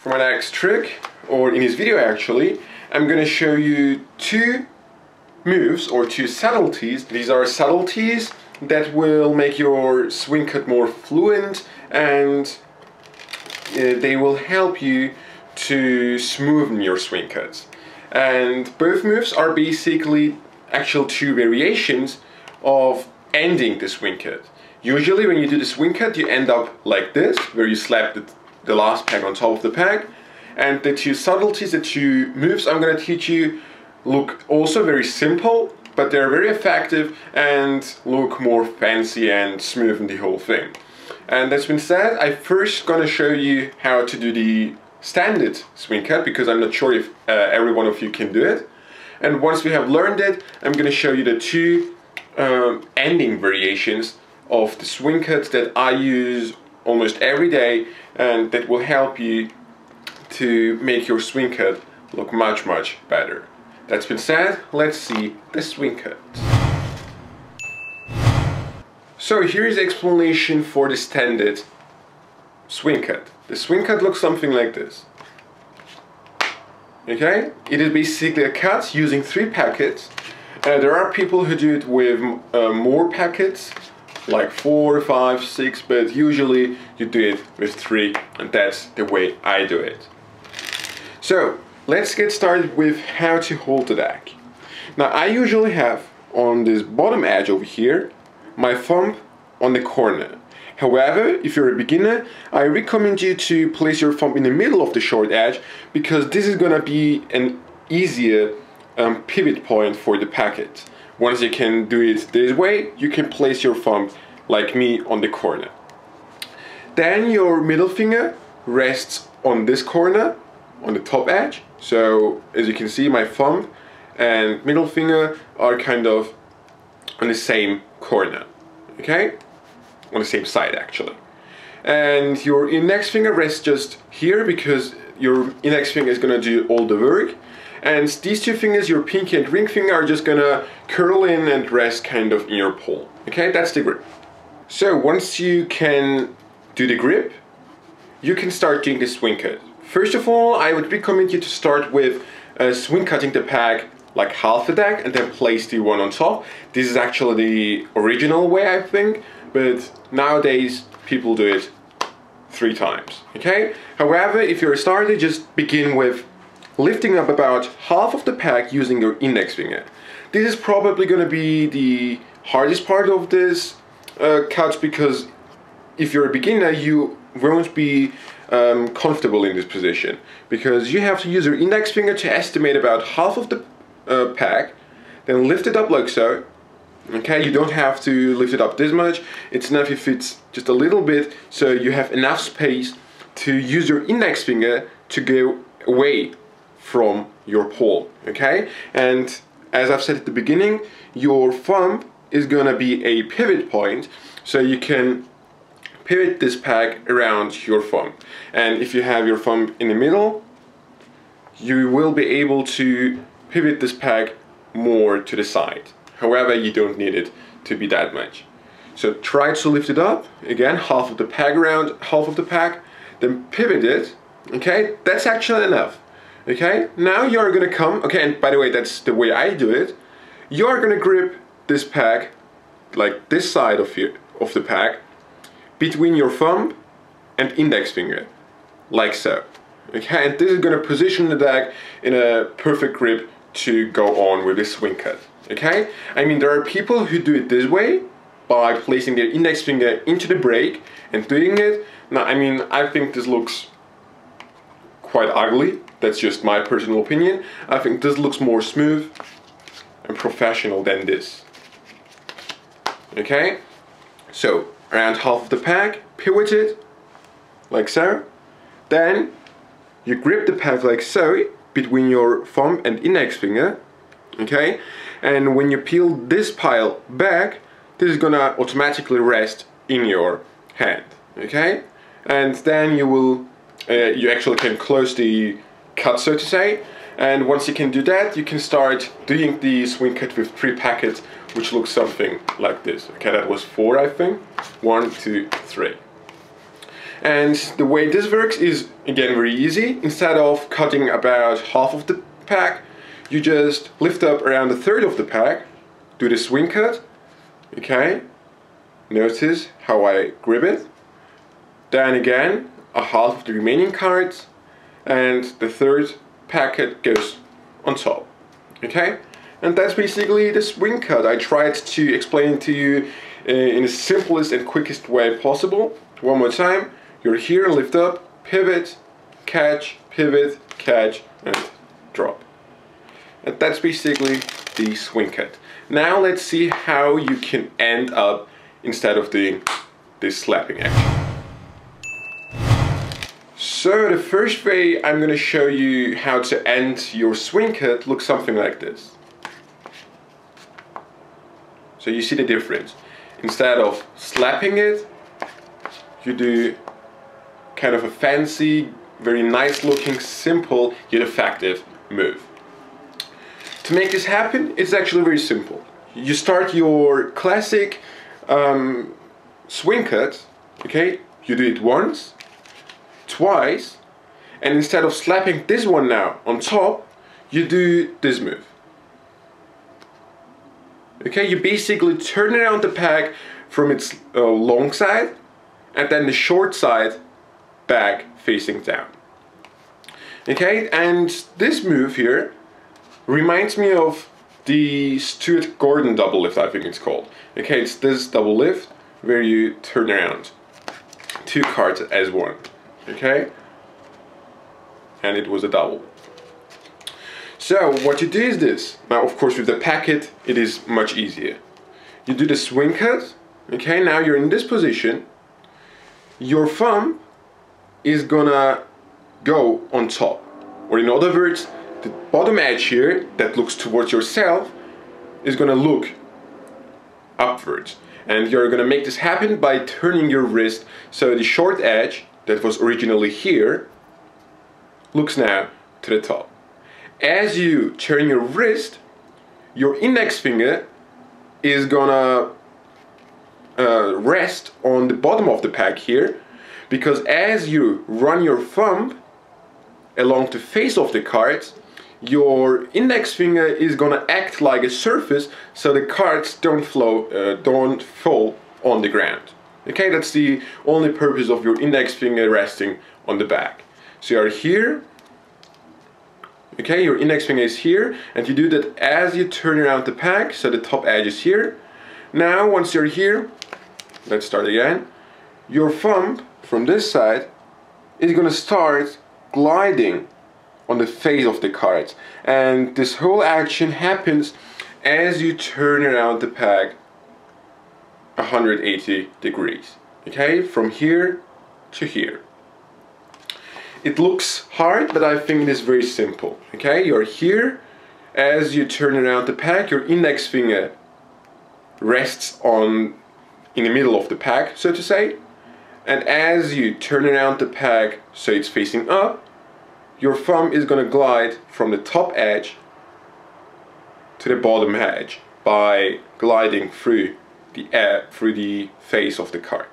For my next trick, or in this video actually, I'm gonna show you two moves or two subtleties. These are subtleties that will make your swing cut more fluent, and they will help you to smoothen your swing cuts. And both moves are basically actual two variations of ending the swing cut. Usually when you do the swing cut, you end up like this, where you slap the last peg on top of the peg. And the two subtleties, the two moves I'm going to teach you look also very simple, but they're very effective and look more fancy and smoothen the whole thing. And that's been said, I'm first going to show you how to do the standard swing cut, because I'm not sure if every one of you can do it. And once we have learned it, I'm going to show you the two ending variations of the swing cuts that I use almost every day, and that will help you to make your swing cut look much better. That's been said, let's see the swing cut. So here is the explanation for the standard swing cut. The swing cut looks something like this. Okay, it is basically a cut using 3 packets. There are people who do it with more packets, like 4, 5, 6, but usually you do it with 3, and that's the way I do it. So let's get started with how to hold the deck. Now I usually have on this bottom edge over here my thumb on the corner. However, if you're a beginner, I recommend you to place your thumb in the middle of the short edge, because this is gonna be an easier pivot point for the packet. Once you can do it this way, you can place your thumb, like me, on the corner. Then your middle finger rests on this corner, on the top edge. So as you can see, my thumb and middle finger are kind of on the same corner, okay? On the same side actually. And your index finger rests just here, because your index finger is gonna do all the work. And these two fingers, your pinky and ring finger, are just gonna curl in and rest kind of in your palm. Okay, that's the grip. So once you can do the grip, you can start doing the swing cut. First of all, I would recommend you to start with swing cutting the peg like half the deck and then place the one on top. This is actually the original way, I think, but nowadays people do it 3 times, okay? However, if you're a starter, just begin with lifting up about half of the peg using your index finger. This is probably going to be the hardest part of this cut, because if you're a beginner, you won't be comfortable in this position, because you have to use your index finger to estimate about half of the peg, then lift it up like so. Okay, you don't have to lift it up this much. It's enough if it's just a little bit, so you have enough space to use your index finger to go away from your palm, okay? And as I've said at the beginning, your thumb is gonna be a pivot point, so you can pivot this peg around your thumb. And if you have your thumb in the middle, you will be able to pivot this peg more to the side. However, you don't need it to be that much. So try to lift it up, again, half of the peg around half of the peg, then pivot it, okay? That's actually enough, okay? Now you're gonna come, okay, and by the way, that's the way I do it. You're gonna grip this peg, like this side of the peg, between your thumb and index finger, like so, okay? And this is gonna position the deck in a perfect grip to go on with this swing cut. Okay? I mean, there are people who do it this way, by placing their index finger into the break and doing it. Now, I mean, I think this looks quite ugly. That's just my personal opinion. I think this looks more smooth and professional than this. Okay? So, around half of the peg, pivot it, like so. Then, you grip the peg like so, between your thumb and index finger. Okay, and when you peel this pile back, this is gonna automatically rest in your hand. Okay, and then you will you actually can close the cut, so to say. And once you can do that, you can start doing the swing cut with 3 packets, which looks something like this. Okay, that was 4, I think. 1, 2, 3. And the way this works is, again, very easy. Instead of cutting about half of the pack, you just lift up around a third of the pack, do the swing cut, okay? Notice how I grip it. Then again, a half of the remaining cards, and the third packet goes on top, okay? And that's basically the swing cut. I tried to explain it to you in the simplest and quickest way possible. One more time. You're here, lift up, pivot, catch, and drop. And that's basically the swing cut. Now let's see how you can end up instead of doing this slapping action. So the first way I'm going to show you how to end your swing cut looks something like this. So you see the difference. Instead of slapping it, you do kind of a fancy, very nice looking, simple yet effective move. To make this happen, it's actually very simple. You start your classic swing cut, okay? You do it once, twice, and instead of slapping this one now on top, you do this move. Okay, you basically turn around the pack from its long side and then the short side back facing down. Okay, and this move here reminds me of the Stuart Gordon double lift, I think it's called. Okay, it's this double lift where you turn around two cards as one. Okay, and it was a double. So what you do is this. Now, of course, with the packet, it is much easier. You do the swing cut. Okay, now you're in this position. Your thumb is gonna go on top, or in other words, the bottom edge here that looks towards yourself is gonna look upwards, and you're gonna make this happen by turning your wrist so the short edge that was originally here looks now to the top. As you turn your wrist, your index finger is gonna rest on the bottom of the pack here, because as you run your thumb along the face of the cards, your index finger is gonna act like a surface so the cards don't fall on the ground. Okay, that's the only purpose of your index finger resting on the back. So you are here, okay, your index finger is here, and you do that as you turn around the pack, so the top edge is here. Now, once you're here, let's start again. Your thumb from this side is gonna start gliding on the face of the cards, and this whole action happens as you turn around the pack 180 degrees, okay, from here to here. It looks hard, but I think it is very simple. Okay, you're here, as you turn around the pack, your index finger rests in the middle of the pack, so to say, and as you turn around the pack so it's facing up, your thumb is going to glide from the top edge to the bottom edge by gliding through the face of the card.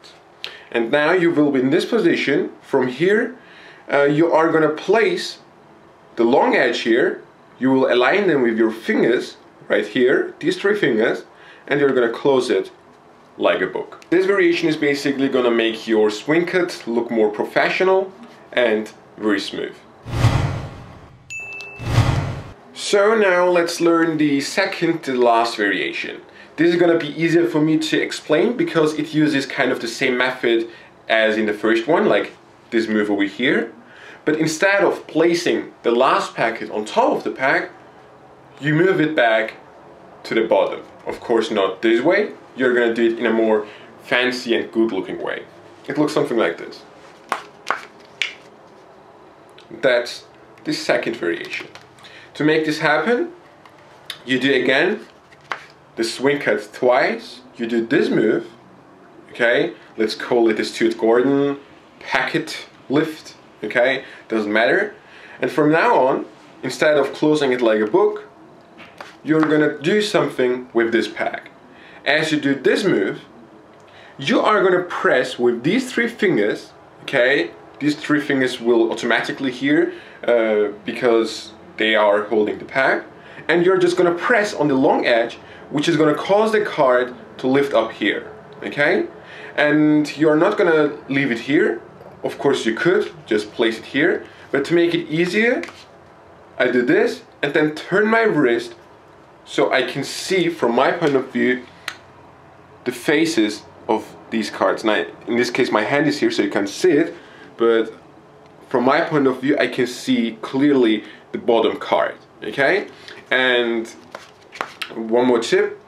And now you will be in this position. From here, you are going to place the long edge here. You will align them with your fingers right here, these three fingers, and you're going to close it like a book. This variation is basically going to make your swing cut look more professional and very smooth. So now let's learn the second to last variation. This is going to be easier for me to explain because it uses kind of the same method as in the first one, like this move over here. But instead of placing the last packet on top of the pack, you move it back to the bottom. Of course, not this way. You're going to do it in a more fancy and good looking way. It looks something like this. That's the second variation. To make this happen, you do again the swing cut twice. You do this move, okay? Let's call it the Stuart Gordon packet lift, okay? Doesn't matter. And from now on, instead of closing it like a book, you're gonna do something with this pack. As you do this move, you are gonna press with these three fingers, okay, these three fingers will automatically here because they are holding the pack, and you're just gonna press on the long edge, which is gonna cause the card to lift up here, okay? And you're not gonna leave it here. Of course you could just place it here, but to make it easier, I do this and then turn my wrist so I can see from my point of view the faces of these cards. Now in this case my hand is here so you can't see it, but from my point of view I can see clearly the bottom card, okay? And one more tip,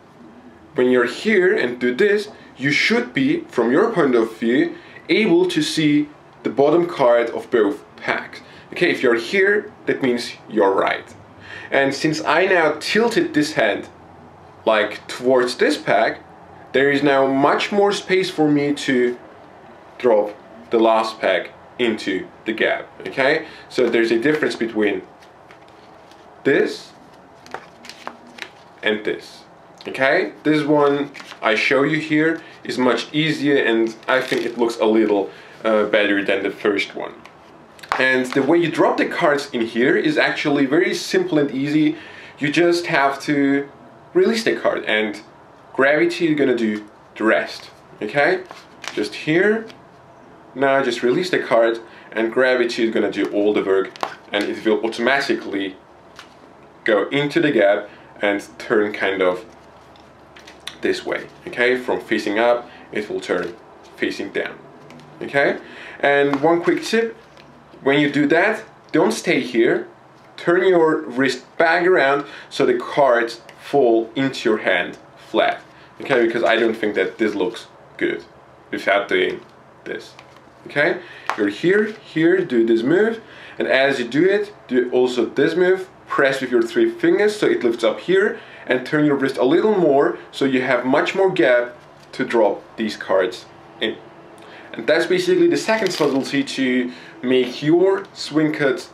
when you're here and do this, you should be, from your point of view, able to see the bottom card of both packs. Okay, if you're here, that means you're right. And since I now tilted this hand like towards this pack, there is now much more space for me to drop the last pack into the gap, okay? So there's a difference between this and this, okay? This one I show you here is much easier, and I think it looks a little better than the first one. And the way you drop the cards in here is actually very simple and easy. You just have to release the card, and gravity is gonna do the rest, okay? Just here, now just release the card, and gravity is gonna do all the work, and it will automatically go into the gap and turn kind of this way, okay? From facing up, it will turn facing down, okay? And one quick tip, when you do that, don't stay here. Turn your wrist back around so the cards fall into your hand flat, okay? Because I don't think that this looks good without doing this, okay? You're here, do this move, and as you do it, do also this move. Press with your three fingers so it lifts up here, and turn your wrist a little more so you have much more gap to drop these cards in. And that's basically the second subtlety to make your swing cut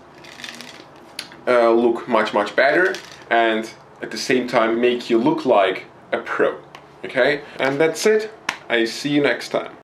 look much better, and at the same time make you look like a pro, okay? And that's it. I see you next time.